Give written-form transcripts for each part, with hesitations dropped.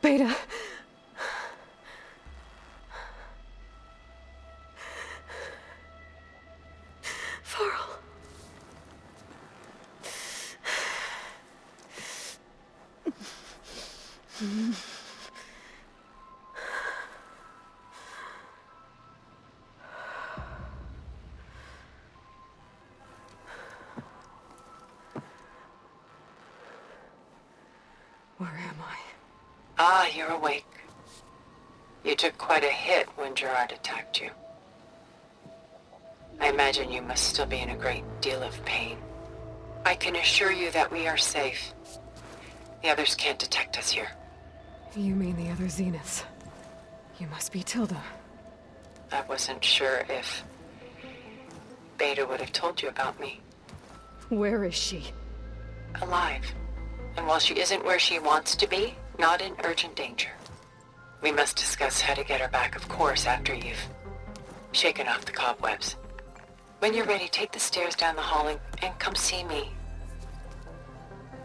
Beta. Farrell. Where am I? Ah, you're awake. You took quite a hit when Gerard attacked you. I imagine you must still be in a great deal of pain. I can assure you that we are safe. The others can't detect us here. You mean the other Zeniths? You must be Tilda. I wasn't sure if Beta would have told you about me. Where is she? Alive. And while she isn't where she wants to be, not in urgent danger. We must discuss how to get her back, of course, after you've shaken off the cobwebs. When you're ready, take the stairs down the hall and come see me.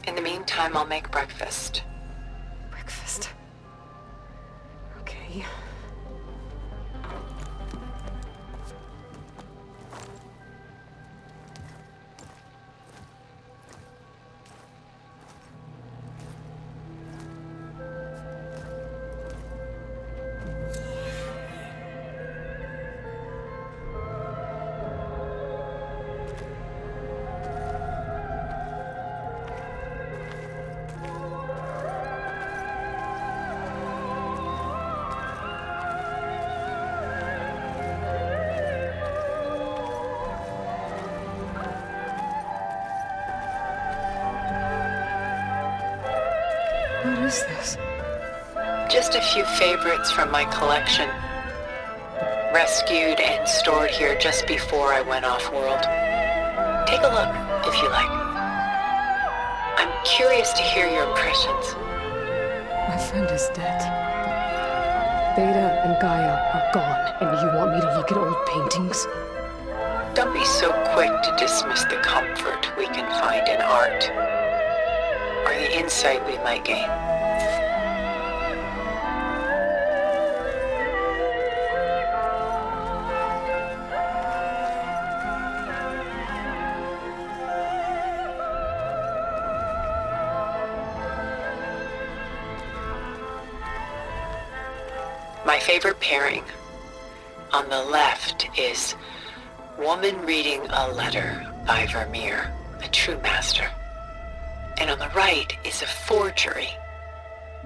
In the meantime, I'll make breakfast. Breakfast. Okay. What is this? Just a few favorites from my collection. Rescued and stored here just before I went off-world. Take a look, if you like. I'm curious to hear your impressions. My friend is dead. Beta and Gaia are gone, and you want me to look at old paintings? Don't be so quick to dismiss the comfort we can find in art, or the insight we might gain. My favorite pairing on the left is Woman Reading a Letter by Vermeer, a true master. And on the right is a forgery,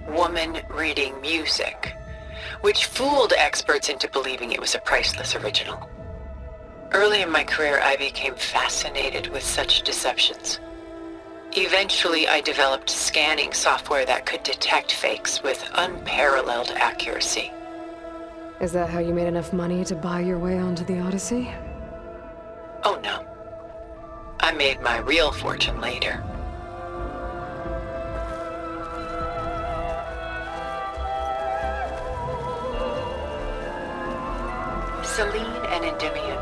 Woman Reading Music, which fooled experts into believing it was a priceless original. Early in my career, I became fascinated with such deceptions. Eventually, I developed scanning software that could detect fakes with unparalleled accuracy. Is that how you made enough money to buy your way onto the Odyssey? Oh no. I made my real fortune later. Selene and Endymion.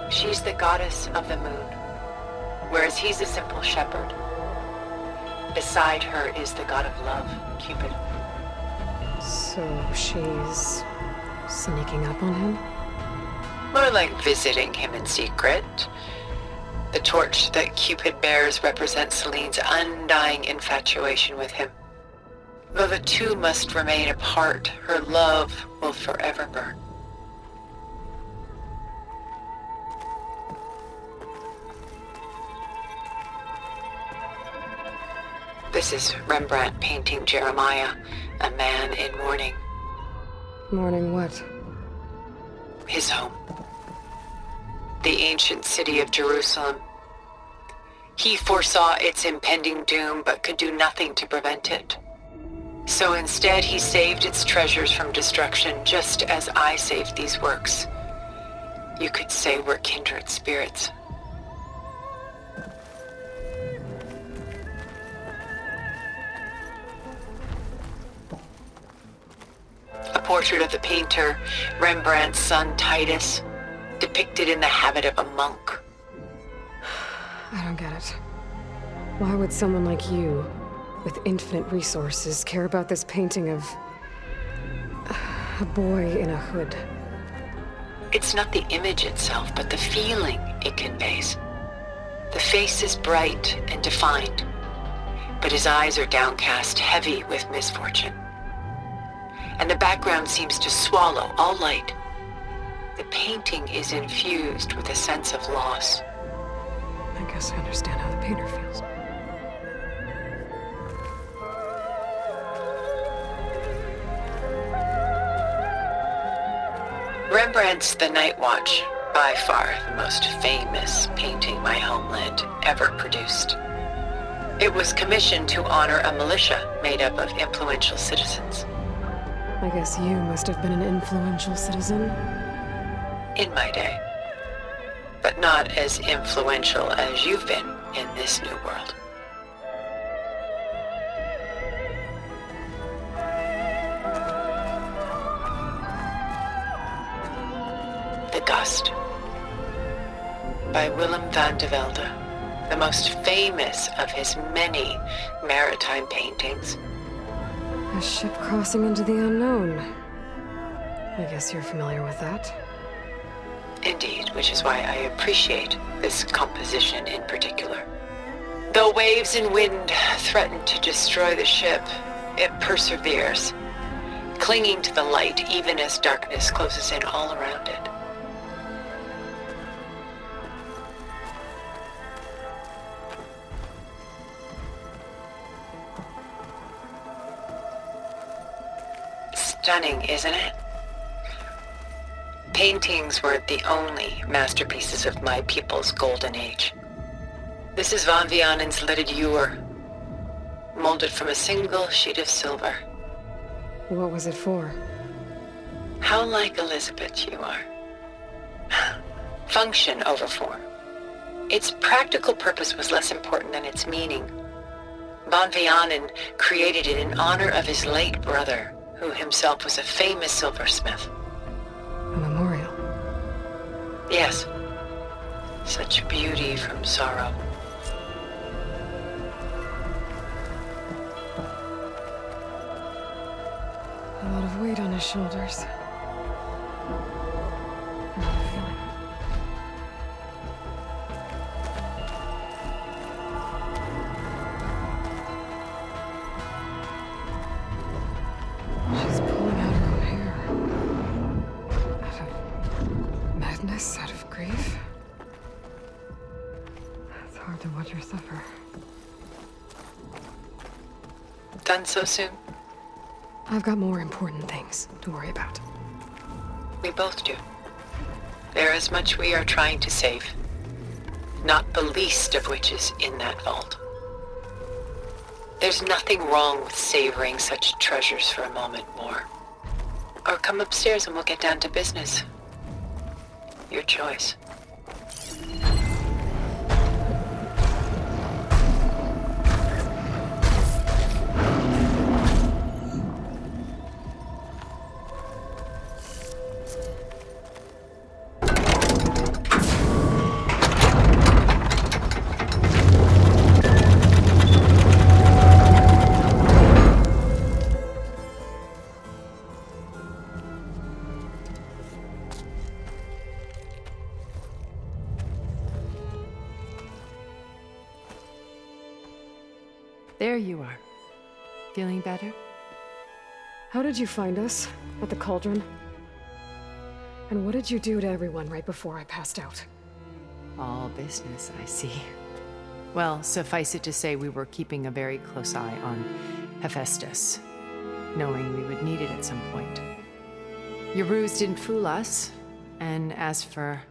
She's the goddess of the moon, whereas he's a simple shepherd. Beside her is the god of love, Cupid. So she's sneaking up on him? More like visiting him in secret. The torch that Cupid bears represents Selene's undying infatuation with him. Though the two must remain apart, her love will forever burn. This is Rembrandt painting Jeremiah, a man in mourning. Mourning what? His home. The ancient city of Jerusalem. He foresaw its impending doom, but could do nothing to prevent it. So instead, he saved its treasures from destruction, just as I saved these works. You could say we're kindred spirits. A portrait of the painter, Rembrandt's son Titus, depicted in the habit of a monk. I don't get it. Why would someone like you with infinite resources, care about this painting of a boy in a hood? It's not the image itself, but the feeling it conveys. The face is bright and defined, but his eyes are downcast, heavy with misfortune. And the background seems to swallow all light. The painting is infused with a sense of loss. I guess I understand how the painter feels. Rembrandt's The Night Watch, by far the most famous painting my homeland ever produced. It was commissioned to honor a militia made up of influential citizens. I guess you must have been an influential citizen. In my day. But not as influential as you've been in this new world. The Gust, by Willem van de Velde, the most famous of his many maritime paintings. A ship crossing into the unknown. I guess you're familiar with that. Indeed, which is why I appreciate this composition in particular. Though waves and wind threaten to destroy the ship, it perseveres, clinging to the light even as darkness closes in all around it. Stunning, isn't it? Paintings weren't the only masterpieces of my people's golden age. This is Van Vianen's Lidded Ewer, molded from a single sheet of silver. What was it for? How like Elizabeth you are. Function over form. Its practical purpose was less important than its meaning. Van Vianen created it in honor of his late brother, who himself was a famous silversmith. A memorial. Yes. Such beauty from sorrow. A lot of weight on his shoulders. I know the feeling. She's pulling out her own hair. Out of madness, out of grief. It's hard to watch her suffer. Done so soon? I've got more important things to worry about. We both do. There is much we are trying to save, not the least of which is in that vault. There's nothing wrong with savoring such treasures for a moment more. Or come upstairs and we'll get down to business. Your choice. There you are. Feeling better? How did you find us? At the cauldron? And what did you do to everyone right before I passed out? All business, I see. Well, suffice it to say we were keeping a very close eye on Hephaestus, knowing we would need it at some point. Your ruse didn't fool us, and as for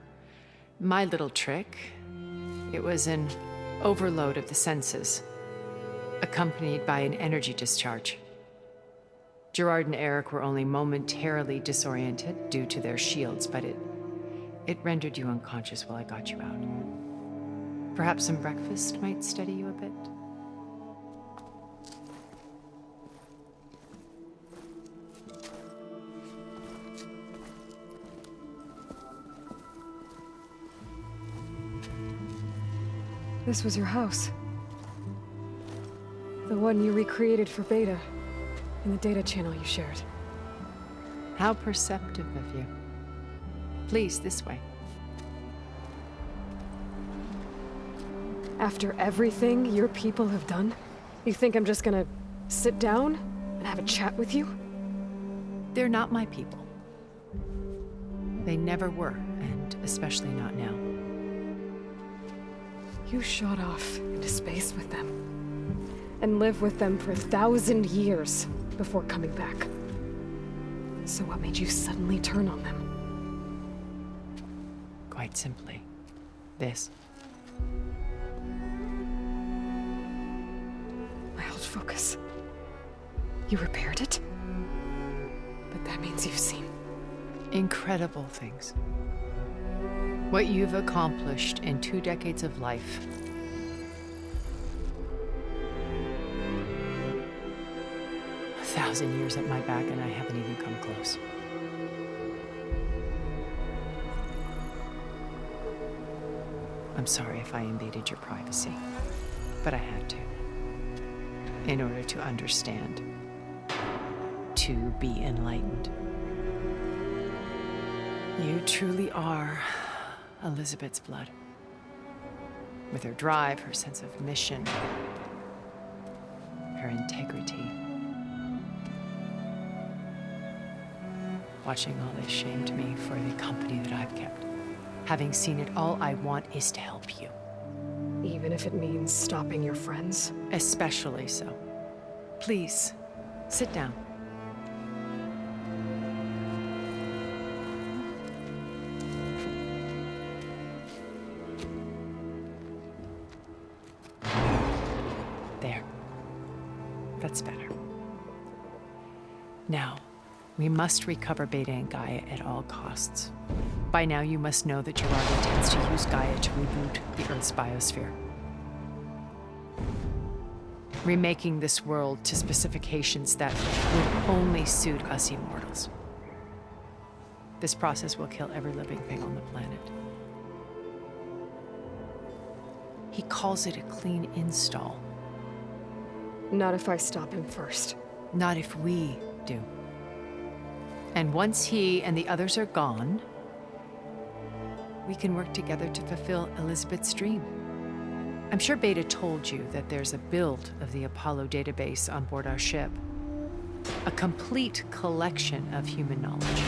my little trick, it was an overload of the senses, accompanied by an energy discharge. Gerard and Eric were only momentarily disoriented due to their shields, but it rendered you unconscious while I got you out. Perhaps some breakfast might steady you a bit? This was your house. The one you recreated for Beta, in the data channel you shared. How perceptive of you. Please, this way. After everything your people have done, you think I'm just gonna sit down and have a chat with you? They're not my people. They never were, and especially not now. You shot off into space with them, and lived with them for 1,000 years before coming back. So what made you suddenly turn on them? Quite simply, this. My old focus. You repaired it? But that means you've seen Incredible things. What you've accomplished in 2 decades of life. A 1,000 years at my back and I haven't even come close. I'm sorry if I invaded your privacy, but I had to. In order to understand. To be enlightened. You truly are Elizabeth's blood. With her drive, her sense of mission, her integrity. Watching all this shamed me for the company that I've kept. Having seen it, all I want is to help you. even if it means stopping your friends. Especially so. Please, sit down. There. That's better. Now, we must recover Beta and Gaia at all costs. By now, you must know that Gerard intends to use Gaia to reboot the Earth's biosphere. Remaking this world to specifications that would only suit us immortals. This process will kill every living thing on the planet. He calls it a clean install. Not if I stop him first. Not if we do. And once he and the others are gone, we can work together to fulfill Elizabeth's dream. I'm sure Beta told you that there's a build of the Apollo database on board our ship. A complete collection of human knowledge.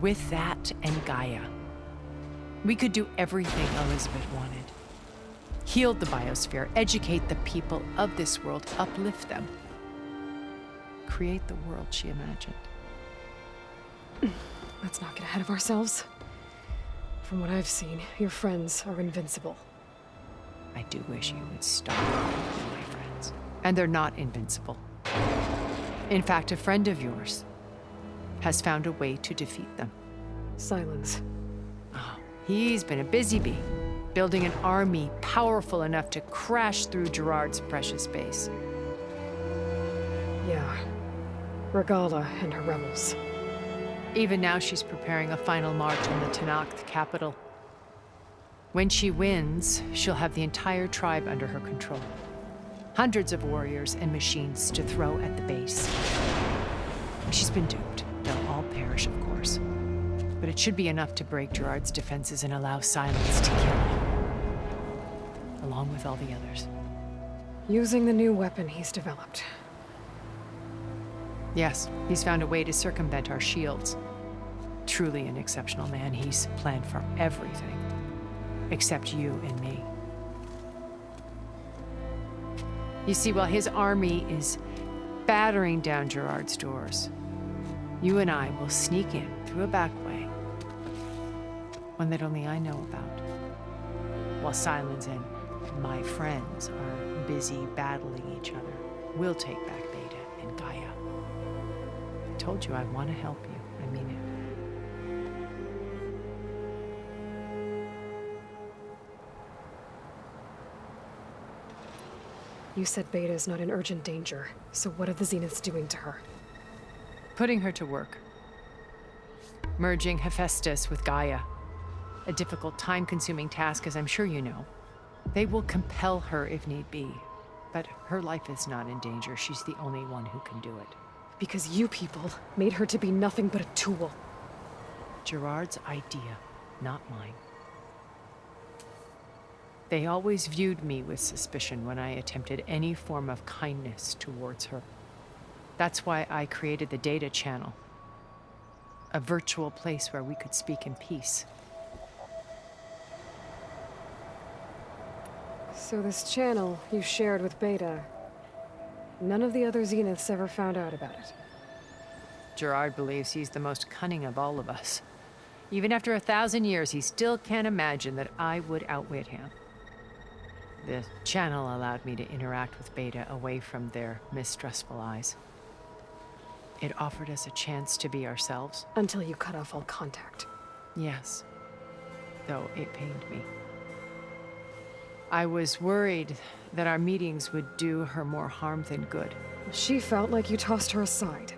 With that and Gaia, we could do everything Elizabeth wanted. Heal the biosphere, educate the people of this world, uplift them. Create the world she imagined. Let's not get ahead of ourselves. From what I've seen, your friends are invincible. I do wish you would stop calling my friends. And they're not invincible. In fact, a friend of yours has found a way to defeat them. Sylens. Oh, he's been a busy bee, building an army powerful enough to crash through Gerard's precious base. Yeah. Regala and her rebels. Even now, she's preparing a final march on the Tenakth capital. When she wins, she'll have the entire tribe under her control. Hundreds of warriors and machines to throw at the base. She's been duped. They'll all perish, of course. But it should be enough to break Gerard's defenses and allow Sylens to kill him. Along with all the others. Using the new weapon he's developed. Yes, he's found a way to circumvent our shields. Truly an exceptional man. He's planned for everything. Except you and me. You see, while his army is battering down Gerard's doors, you and I will sneak in through a back way. One that only I know about. While Sylens and my friends are busy battling each other, we'll take back Beta and Gaia. I told you I want to help you. I mean it. You said Beta is not in urgent danger, so what are the Zeniths doing to her? Putting her to work. Merging Hephaestus with Gaia. A difficult, time-consuming task, as I'm sure you know. They will compel her if need be. But her life is not in danger. She's the only one who can do it. Because you people made her to be nothing but a tool. Gerard's idea, not mine. They always viewed me with suspicion when I attempted any form of kindness towards her. That's why I created the data channel. A virtual place where we could speak in peace. So this channel you shared with Beta, none of the other Zeniths ever found out about it. Gerard believes he's the most cunning of all of us. Even after 1,000 years, he still can't imagine that I would outwit him. The channel allowed me to interact with Beta away from their mistrustful eyes. It offered us a chance to be ourselves. Until you cut off all contact. Yes, though it pained me. I was worried that our meetings would do her more harm than good. She felt like you tossed her aside.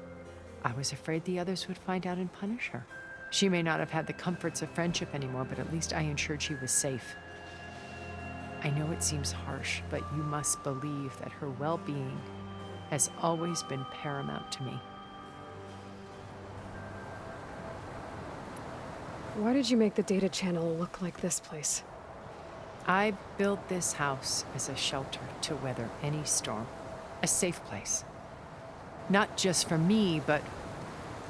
I was afraid the others would find out and punish her. She may not have had the comforts of friendship anymore, but at least I ensured she was safe. I know it seems harsh, but you must believe that her well-being has always been paramount to me. Why did you make the data channel look like this place? I built this house as a shelter to weather any storm. A safe place. Not just for me, but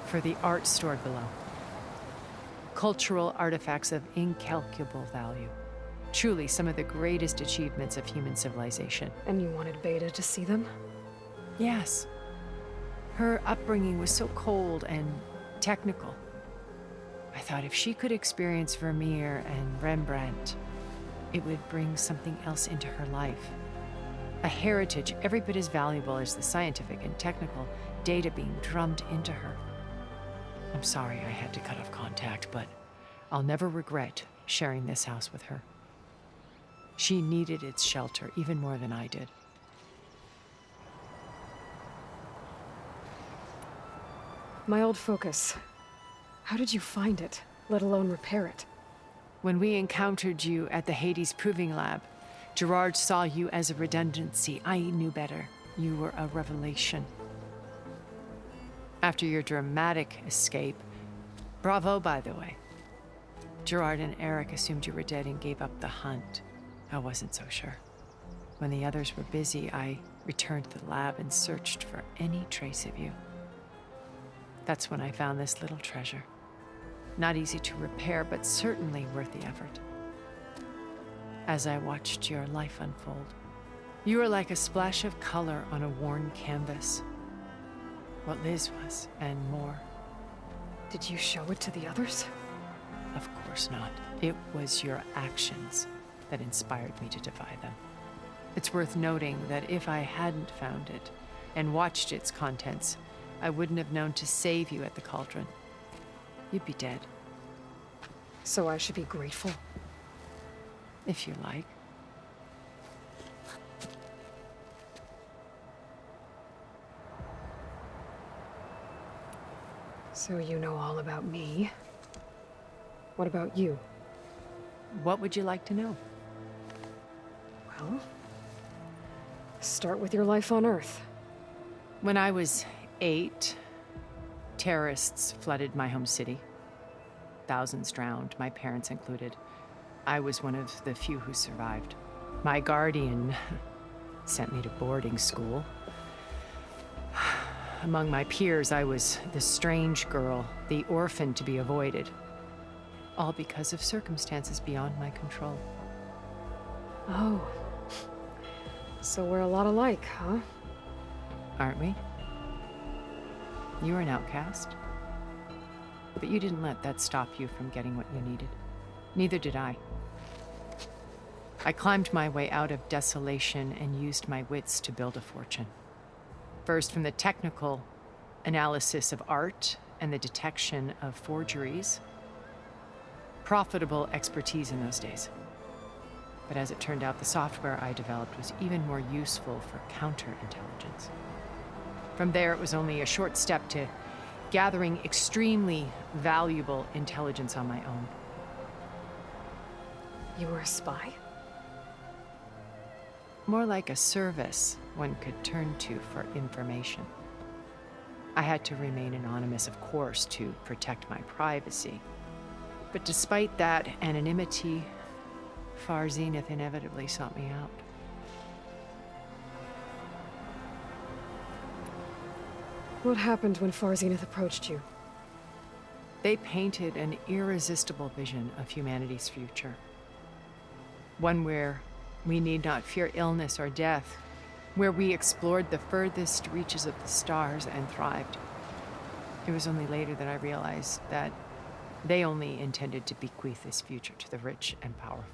for the art stored below. Cultural artifacts of incalculable value. Truly some of the greatest achievements of human civilization. And you wanted Beta to see them? Yes. Her upbringing was so cold and technical. I thought if she could experience Vermeer and Rembrandt, it would bring something else into her life. A heritage every bit as valuable as the scientific and technical data being drummed into her. I'm sorry I had to cut off contact, but I'll never regret sharing this house with her. She needed its shelter even more than I did. My old focus. How did you find it, let alone repair it? When we encountered you at the Hades Proving Lab, Gerard saw you as a redundancy. I knew better. You were a revelation. After your dramatic escape, bravo, by the way. Gerard and Eric assumed you were dead and gave up the hunt. I wasn't so sure. When the others were busy, I returned to the lab and searched for any trace of you. That's when I found this little treasure. Not easy to repair, but certainly worth the effort. As I watched your life unfold, you were like a splash of color on a worn canvas. What Liz was, and more. Did you show it to the others? Of course not. It was your actions that inspired me to defy them. It's worth noting that if I hadn't found it and watched its contents, I wouldn't have known to save you at the cauldron. You'd be dead. So I should be grateful? If you like. So you know all about me. What about you? What would you like to know? Well, start with your life on Earth. When I was 8, terrorists flooded my home city. Thousands drowned, my parents included. I was one of the few who survived. My guardian sent me to boarding school. Among my peers, I was the strange girl, the orphan to be avoided. All because of circumstances beyond my control. Oh. So we're a lot alike, huh? Aren't we? You were an outcast. But you didn't let that stop you from getting what you needed. Neither did I. I climbed my way out of desolation and used my wits to build a fortune. First, from the technical analysis of art and the detection of forgeries. Profitable expertise in those days. But as it turned out, the software I developed was even more useful for counterintelligence. From there, it was only a short step to gathering extremely valuable intelligence on my own. You were a spy? More like a service one could turn to for information. I had to remain anonymous, of course, to protect my privacy. But despite that anonymity, Far Zenith inevitably sought me out. What happened when Far Zenith approached you? They painted an irresistible vision of humanity's future. One where we need not fear illness or death, where we explored the furthest reaches of the stars and thrived. It was only later that I realized that they only intended to bequeath this future to the rich and powerful.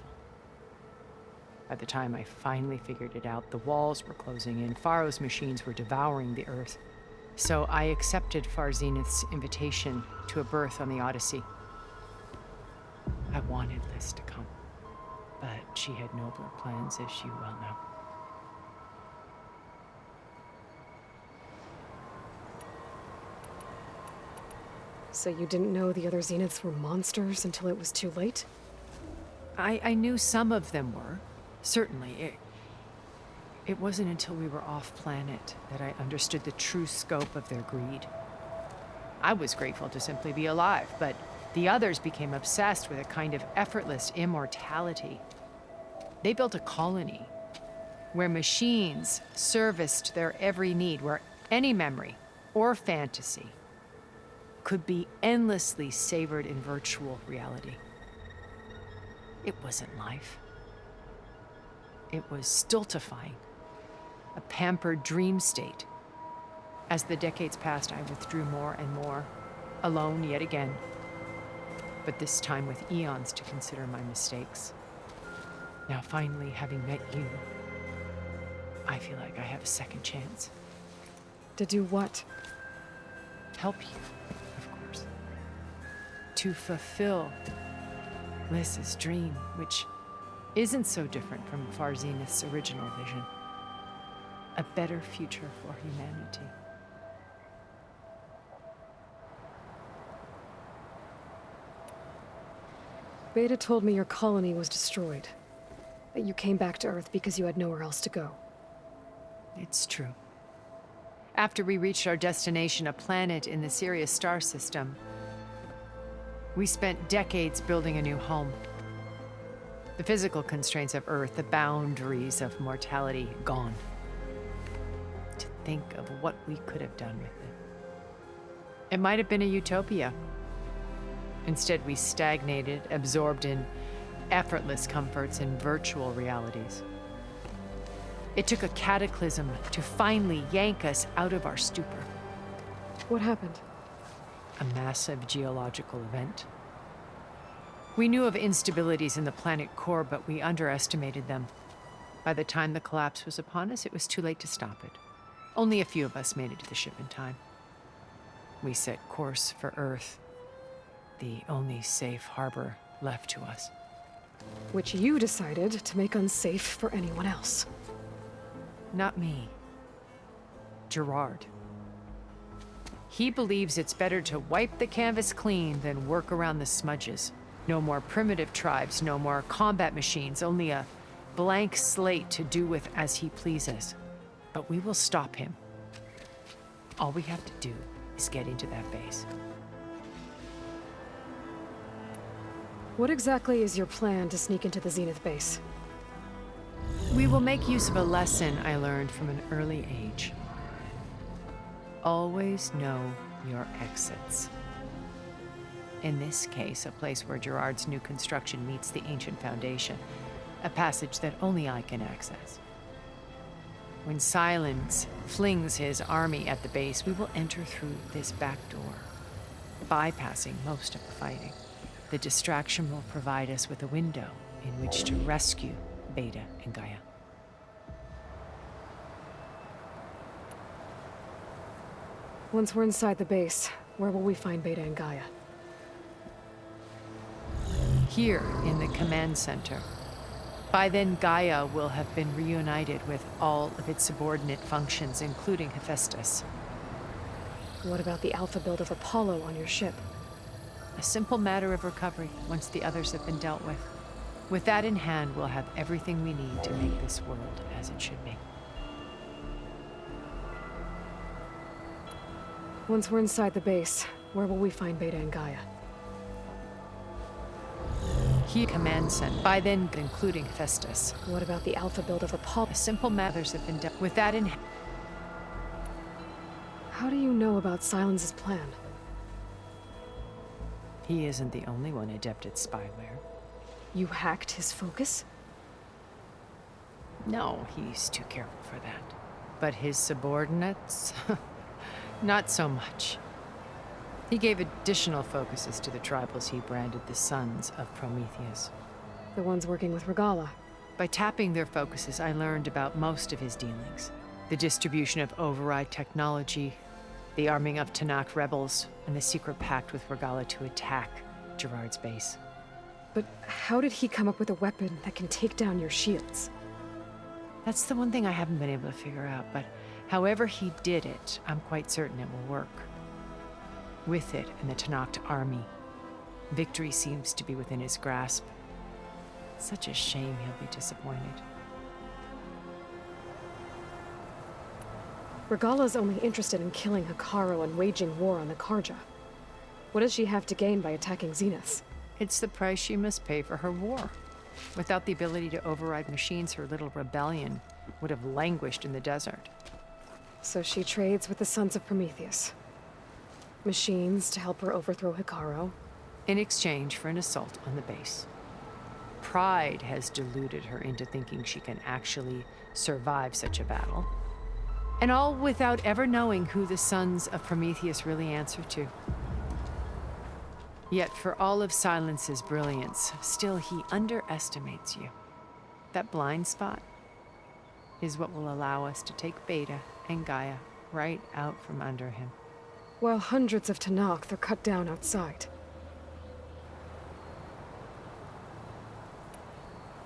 By the time I finally figured it out, the walls were closing in, Faro's machines were devouring the Earth. So I accepted Far Zenith's invitation to a berth on the Odyssey. I wanted Liz to come, but she had nobler plans, as you well know. So you didn't know the other Zeniths were monsters until it was too late? I knew some of them were, certainly. It wasn't until we were off-planet that I understood the true scope of their greed. I was grateful to simply be alive, but the others became obsessed with a kind of effortless immortality. They built a colony where machines serviced their every need, where any memory or fantasy could be endlessly savored in virtual reality. It wasn't life. It was stultifying, a pampered dream state. As the decades passed, I withdrew more and more, alone yet again, but this time with eons to consider my mistakes. Now finally, having met you, I feel like I have a second chance. To do what? Help you, of course. To fulfill Liz's dream, which isn't so different from Far Zenith's original vision. A better future for humanity. Beta told me your colony was destroyed. That you came back to Earth because you had nowhere else to go. It's true. After we reached our destination, a planet in the Sirius star system, we spent decades building a new home. The physical constraints of Earth, the boundaries of mortality, gone. To think of what we could have done with it. It might have been a utopia. Instead, we stagnated, absorbed in effortless comforts and virtual realities. It took a cataclysm to finally yank us out of our stupor. What happened? A massive geological event. We knew of instabilities in the planet core, but we underestimated them. By the time the collapse was upon us, it was too late to stop it. Only a few of us made it to the ship in time. We set course for Earth, the only safe harbor left to us. Which you decided to make unsafe for anyone else. Not me. Gerard. He believes it's better to wipe the canvas clean than work around the smudges. No more primitive tribes, no more combat machines, only a blank slate to do with as he pleases. But we will stop him. All we have to do is get into that base. What exactly is your plan to sneak into the Zenith base? We will make use of a lesson I learned from an early age. Always know your exits. In this case, a place where Gerard's new construction meets the ancient foundation, a passage that only I can access. When Sylens flings his army at the base, we will enter through this back door, bypassing most of the fighting. The distraction will provide us with a window in which to rescue Beta and Gaia. Once we're inside the base, where will we find Beta and Gaia? Here in the command center. By then, Gaia will have been reunited with all of its subordinate functions, including Hephaestus. What about the alpha build of Apollo on your ship? A simple matter of recovery once the others have been dealt with. With that in hand, we'll have everything we need to make this world as it should be. Once we're inside the base, where will we find Beta and Gaia? He command center. By then, including Festus. What about the Alpha build of Apollo? Simple matters have been done. With that in hand. How do you know about Sylens' plan? He isn't the only one adept at spyware. You hacked his focus? No, he's too careful for that. But his subordinates? Not so much. He gave additional focuses to the tribals he branded the Sons of Prometheus. The ones working with Regala. By tapping their focuses, I learned about most of his dealings. The distribution of override technology, the arming of Tanakh rebels, and the secret pact with Regala to attack Gerard's base. But how did he come up with a weapon that can take down your shields? That's the one thing I haven't been able to figure out, but however he did it, I'm quite certain it will work. With it and the Tanakh army, victory seems to be within his grasp. Such a shame he'll be disappointed. Regala's only interested in killing Hekarro and waging war on the Karja. What does she have to gain by attacking Zenith? It's the price she must pay for her war. Without the ability to override machines, her little rebellion would have languished in the desert. So she trades with the Sons of Prometheus. Machines to help her overthrow Hekarro. In exchange for an assault on the base. Pride has deluded her into thinking she can actually survive such a battle. And all without ever knowing who the Sons of Prometheus really answer to. Yet for all of Sylens' brilliance, still he underestimates you. That blind spot is what will allow us to take Beta and Gaia right out from under him. While hundreds of Tanakh are cut down outside.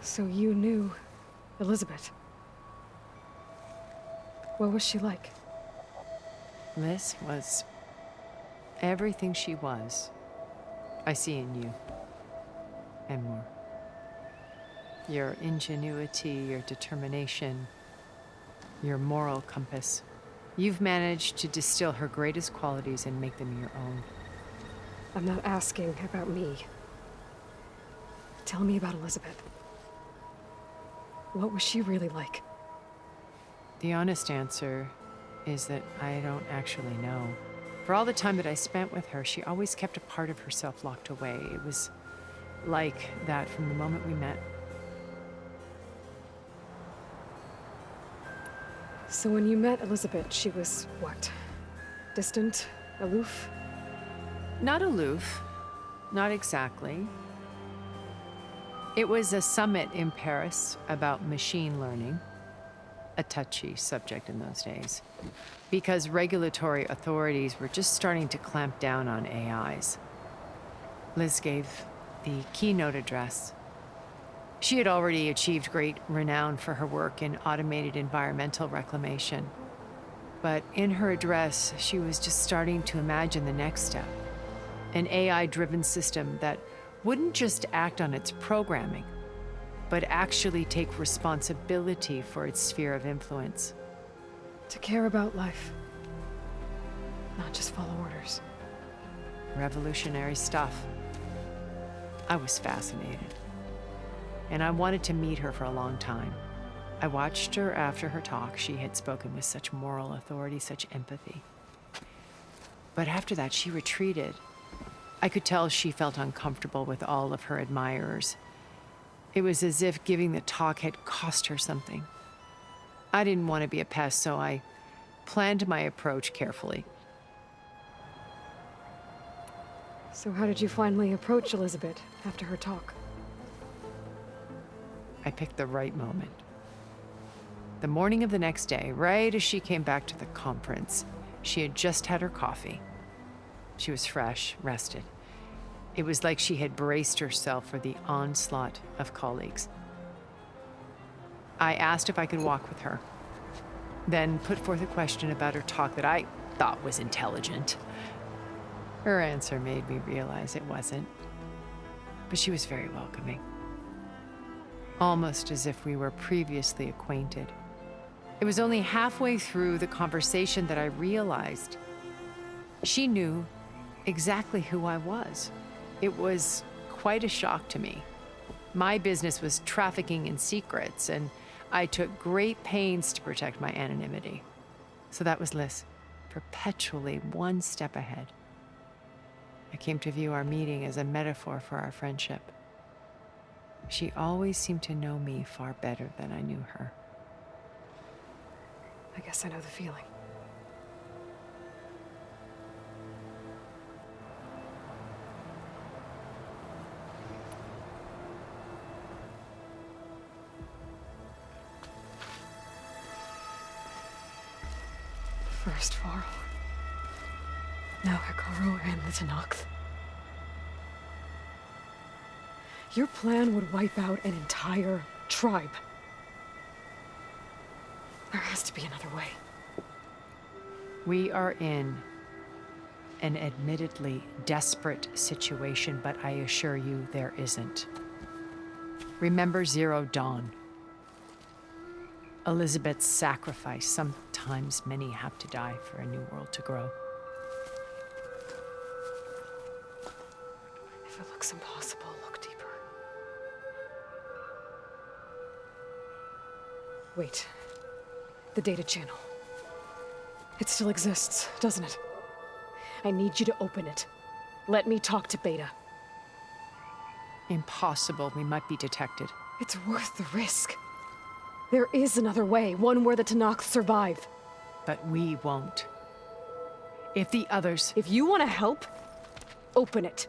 So you knew Elizabeth. What was she like? Liz was everything she was. I see in you. And more. Your ingenuity, your determination, your moral compass. You've managed to distill her greatest qualities and make them your own. I'm not asking about me. Tell me about Elizabeth. What was she really like? The honest answer is that I don't actually know. For all the time that I spent with her, she always kept a part of herself locked away. It was like that from the moment we met. So when you met Elizabeth, she was what? Distant? Aloof? Not aloof. Not exactly. It was a summit in Paris about machine learning. A touchy subject in those days. Because regulatory authorities were just starting to clamp down on AIs. Liz gave the keynote address. She had already achieved great renown for her work in automated environmental reclamation. But in her address, she was just starting to imagine the next step. An AI-driven system that wouldn't just act on its programming, but actually take responsibility for its sphere of influence. To care about life. Not just follow orders. Revolutionary stuff. I was fascinated. And I wanted to meet her for a long time. I watched her after her talk. She had spoken with such moral authority, such empathy. But after that, she retreated. I could tell she felt uncomfortable with all of her admirers. It was as if giving the talk had cost her something. I didn't want to be a pest, so I planned my approach carefully. So how did you finally approach Elizabeth after her talk? I picked the right moment. The morning of the next day, right as she came back to the conference, she had just had her coffee. She was fresh, rested. It was like she had braced herself for the onslaught of colleagues. I asked if I could walk with her, then put forth a question about her talk that I thought was intelligent. Her answer made me realize it wasn't, but she was very welcoming. almost as if we were previously acquainted. It was only halfway through the conversation that I realized she knew exactly who I was. It was quite a shock to me. My business was trafficking in secrets, and I took great pains to protect my anonymity. So that was Liz, perpetually one step ahead. I came to view our meeting as a metaphor for our friendship. She always seemed to know me far better than I knew her. I guess I know the feeling. First Varl. Now Hikaru and the Tenakth. Your plan would wipe out an entire tribe. There has to be another way. We are in an admittedly desperate situation, but I assure you there isn't. Remember Zero Dawn. Elizabeth's sacrifice. Sometimes many have to die for a new world to grow. If it looks impossible, look deeper. Wait. The data channel. It still exists, doesn't it? I need you to open it. Let me talk to Beta. Impossible. We might be detected. It's worth the risk. There is another way, one where the Tenakth survive. But we won't. If the others... If you want to help, open it.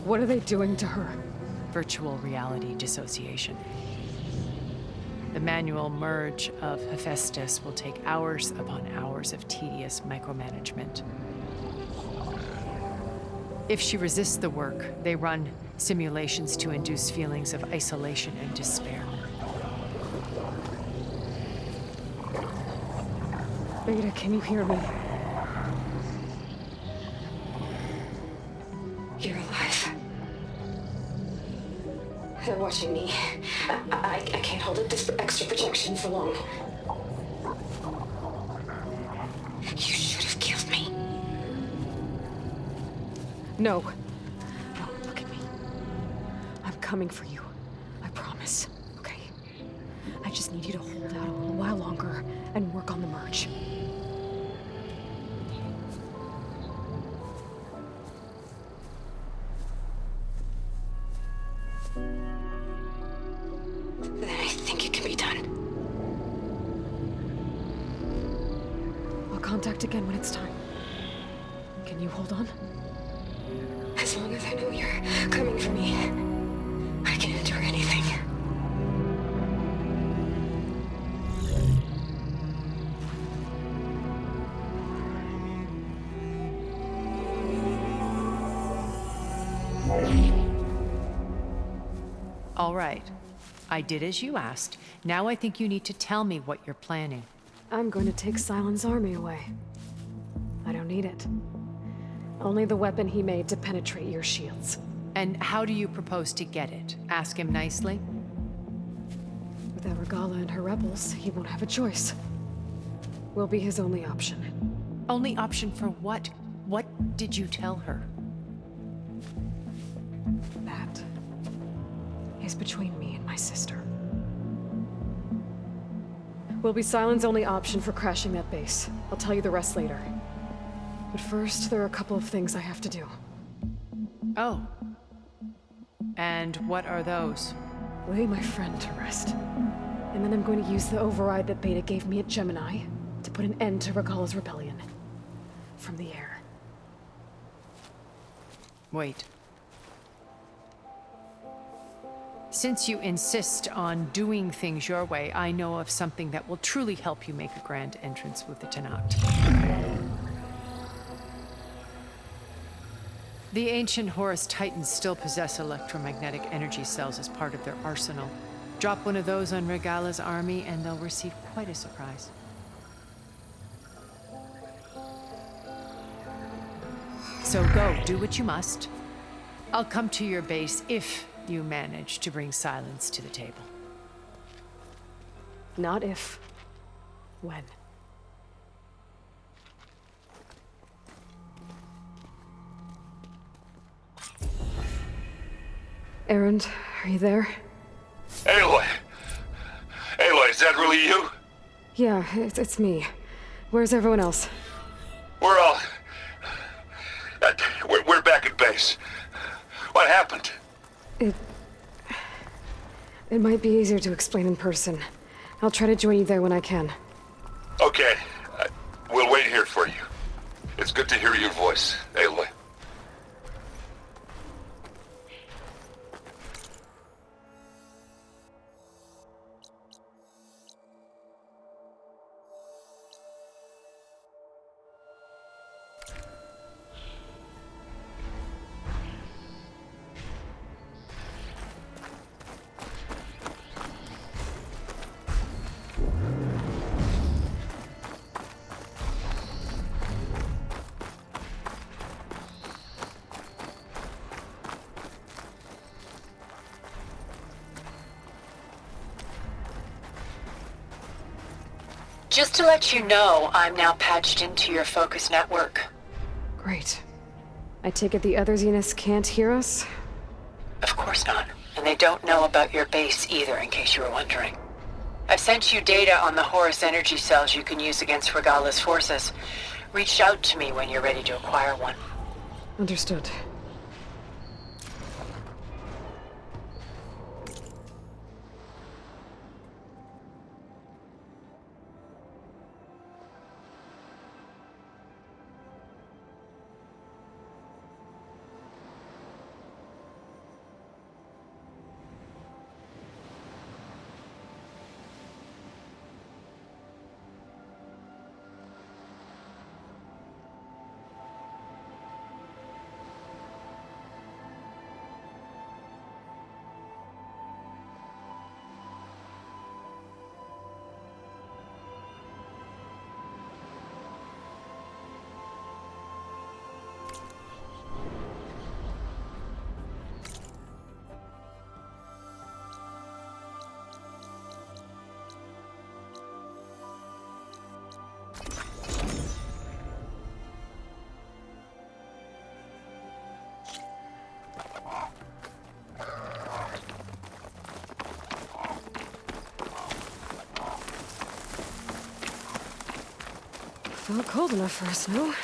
What are they doing to her? Virtual reality dissociation. The manual merge of Hephaestus will take hours upon hours of tedious micromanagement. If she resists the work, they run simulations to induce feelings of isolation and despair. Beta, can you hear me? You're alive. They're watching me. I can't hold up this extra protection for long. You should have killed me. No. No, look at me. I'm coming for you. I promise. Okay? I just need you to hold out a little while longer and work on the merge. Then I think it can be done. I'll contact again when it's time. Can you hold on? As long as I know you're coming for me, I can endure anything. All right. I did as you asked. Now I think you need to tell me what you're planning. I'm going to take Sylens' army away. I don't need it. Only the weapon he made to penetrate your shields. And how do you propose to get it? Ask him nicely? Without Regala and her rebels, he won't have a choice. We'll be his only option. Only option for what? What did you tell her? That is between me and my sister. Will be Sylens' only option for crashing that base. I'll tell you the rest later. But first, there are a couple of things I have to do. Oh. And what are those? Lay my friend to rest. And then I'm going to use the override that Beta gave me at Gemini To put an end to Regala's rebellion. From the air. Wait. Since you insist on doing things your way, I know of something that will truly help you make a grand entrance with the Tenakth. The ancient Horus Titans still possess electromagnetic energy cells as part of their arsenal. Drop one of those on Regala's army and they'll receive quite a surprise. So go, do what you must. I'll come to your base if you manage to bring Sylens to the table. Not if. When. Erend, are you there? Aloy! Aloy, is that really you? Yeah, it's me. Where's everyone else? We're all... We're back at base. What happened? It might be easier to explain in person. I'll try to join you there when I can. Okay. We'll wait here for you. It's good to hear your voice, Aloy. Just to let you know, I'm now patched into your focus network. Great. I take it the other Zeniths can't hear us? Of course not. And they don't know about your base either, in case you were wondering. I've sent you data on the Horus energy cells you can use against Regala's forces. Reach out to me when you're ready to acquire one. Understood. Felt cold enough for a snow.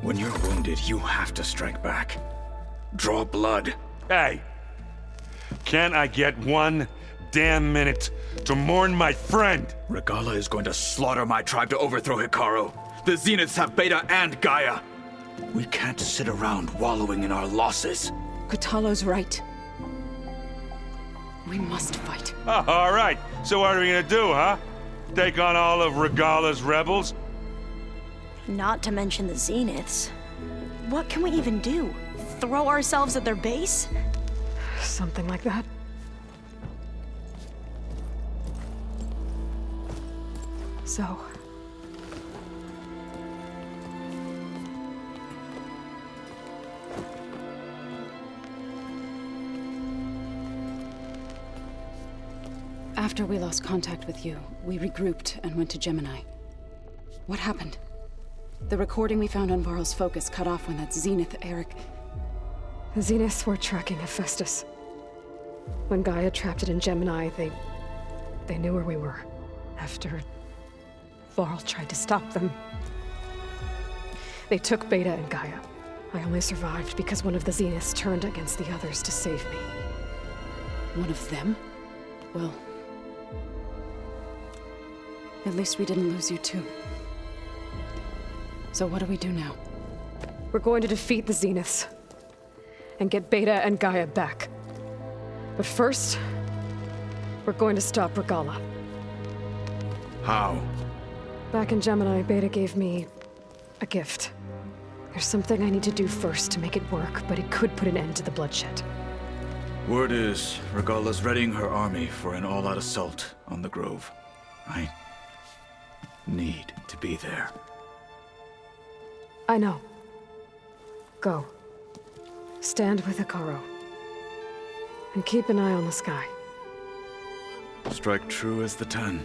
When you're wounded, you have to strike back. Draw blood. Hey! Can't I get one damn minute to mourn my friend? Regala is going to slaughter my tribe to overthrow Hikaru. The Zeniths have Beta and Gaia. We can't sit around wallowing in our losses. Kotallo's right. We must fight. Oh, all right. So what are we gonna do, huh? Take on all of Regala's rebels? Not to mention the Zeniths. What can we even do? Throw ourselves at their base? Something like that. So... After we lost contact with you, we regrouped and went to Gemini. What happened? The recording we found on Varl's focus cut off when that Zenith Eric... The Zeniths were tracking Hephaestus. When Gaia trapped it in Gemini, they knew where we were. After Varl tried to stop them. They took Beta and Gaia. I only survived because one of the Zeniths turned against the others to save me. One of them? Well... at least we didn't lose you too. So what do we do now? We're going to defeat the Zeniths. And get Beta and Gaia back. But first, we're going to stop Regala. How? Back in Gemini, Beta gave me a gift. There's something I need to do first to make it work, but it could put an end to the bloodshed. Word is, Regala's readying her army for an all-out assault on the Grove. I need to be there. I know. Go. Stand with Hikaru. And keep an eye on the sky. Strike true as the 10.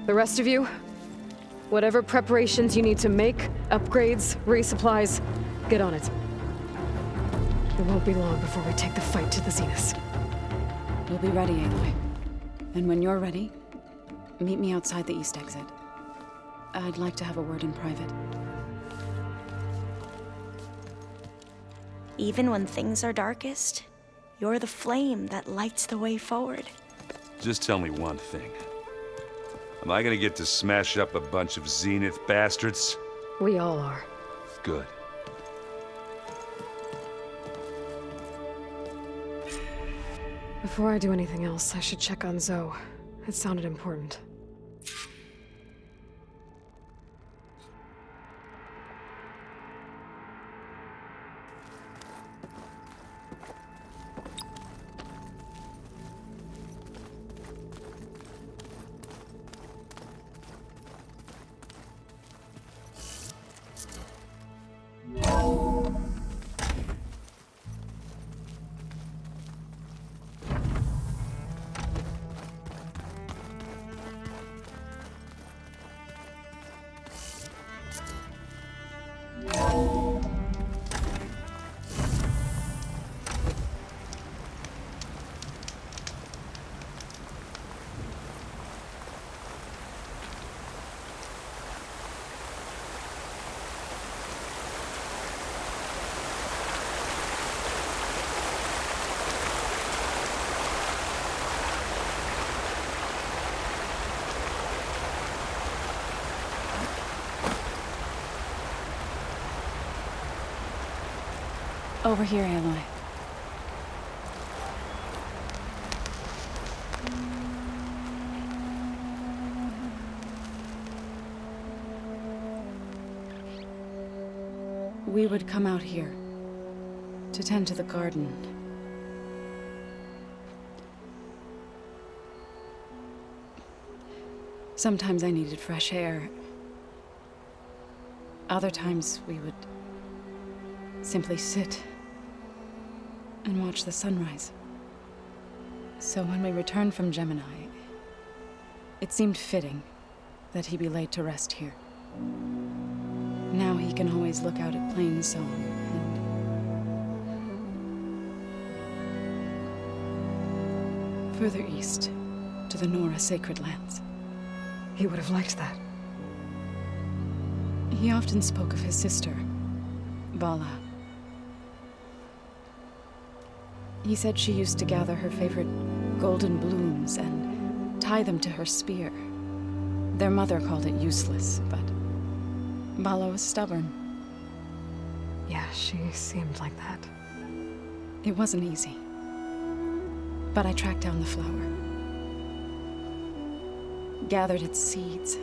The rest of you, whatever preparations you need to make, upgrades, resupplies, get on it. It won't be long before we take the fight to the Zeniths. We'll be ready, Aloy. And when you're ready, meet me outside the east exit. I'd like to have a word in private. Even when things are darkest, you're the flame that lights the way forward. Just tell me one thing. Am I gonna get to smash up a bunch of Zenith bastards? We all are. Good. Before I do anything else, I should check on Zoe. It sounded important. Over here, Aloy. We would come out here to tend to the garden. Sometimes I needed fresh air. Other times we would simply sit and watch the sunrise. So when we returned from Gemini, it seemed fitting that he be laid to rest here. Now he can always look out at Plain Zone and further east to the Nora Sacred Lands. He would have liked that. He often spoke of his sister, Bala. He said she used to gather her favorite golden blooms and tie them to her spear. Their mother called it useless, but Bala was stubborn. Yeah, she seemed like that. It wasn't easy. But I tracked down the flower. Gathered its seeds.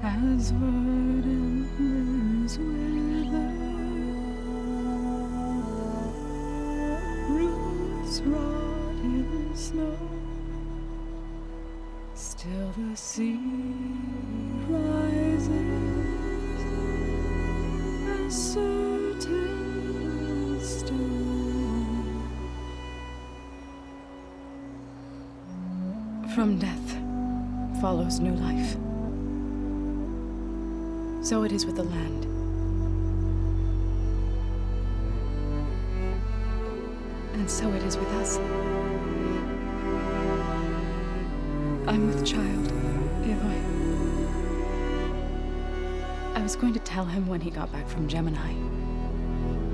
As verdant wither, roots rot in the snow. Still the sea rises as certain as stone. From death follows new life. So it is with the land. And so it is with us. I'm with child, Aloy. I was going to tell him when he got back from Gemini.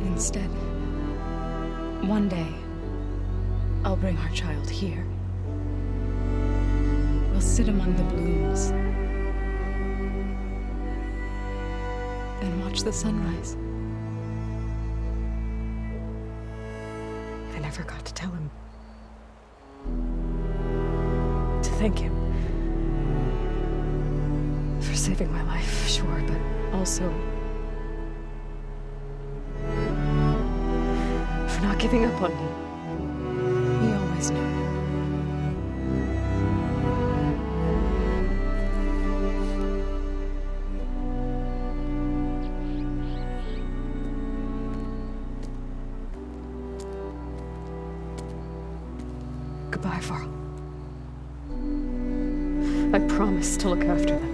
Instead, one day, I'll bring our child here. We'll sit among the blooms and watch the sunrise. I never got to tell him. To thank him. For saving my life, sure, but also for not giving up on me. He always knew. Goodbye, Varl. I promise to look after them.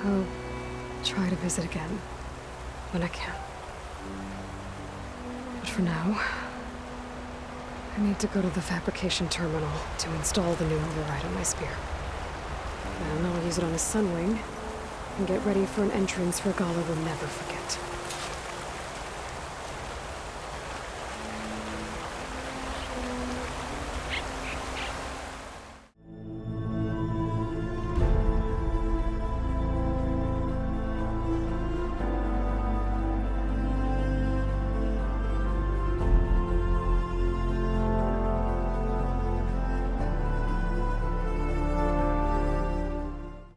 I'll try to visit again when I can. But for now, I need to go to the fabrication terminal to install the new override on my spear. Then I'll use it on the Sunwing and get ready for an entrance Regala will never forget.